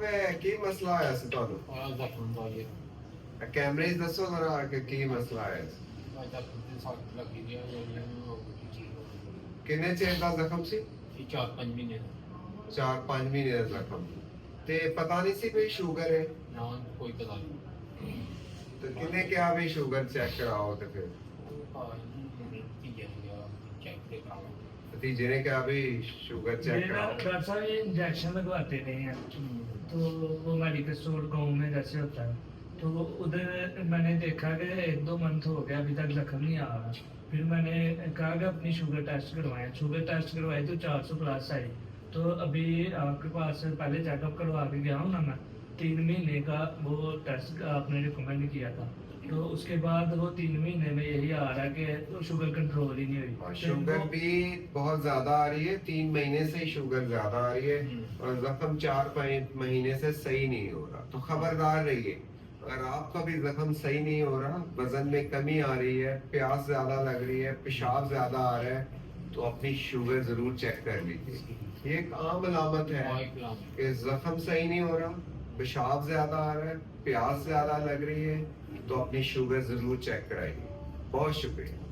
साहब की मसला आया सी ਤੁਹਾਨੂੰ और जख्म का ये कैमरे च दसो जरा कि की मसला आया सी जख्म से सख्त लगी गया ये ठीक हो गई किन्ने चेर दा जख्म सी ये 4-5 महीने 4-5 महीने दा जख्म ते पता नहीं सी भाई शुगर है ना कोई पता नहीं तो किन्ने क्या भाई शुगर चेक कराओ तो फिर चेक कराओ भतीजे ने क्या भाई शुगर चेक मेरा कराओ डॉक्टर साहब ये इंजेक्शन लगवाते नहीं हैं तो वो मेडिकल स्टोर गाँव में जैसे होता है तो उधर मैंने देखा कि 1-2 मंथ हो गया अभी तक जख्म नहीं आ रहा फिर मैंने कहा कि अपनी शुगर टेस्ट करवाएं शुगर टेस्ट करवाई तो 400 प्लस आई तो अभी आपके पास पहले चेकअप करवा के गया हूँ ना मैं 3 महीने का वो टेस्ट आपने रिकमेंड किया था तो उसके बाद वो 3 महीने में यही आ रहा है कि शुगर कंट्रोल ही नहीं हुई और शुगर भी बहुत ज्यादा आ रही है 3 महीने से ही शुगर ज्यादा आ रही है और जख्म 4-5 महीने से सही नहीं हो रहा तो खबरदार रहिए अगर आपका भी जख्म सही नहीं हो रहा वजन में कमी आ रही है प्यास ज्यादा लग रही है पेशाब ज्यादा आ रहा है तो अपनी शुगर जरूर चेक कर लीजिए ये एक आम अलामत है कि जख्म सही नहीं हो रहा पेशाब ज्यादा आ रहा है प्यास ज्यादा लग रही है तो अपनी शुगर जरूर चेक कराइए बहुत शुक्रिया।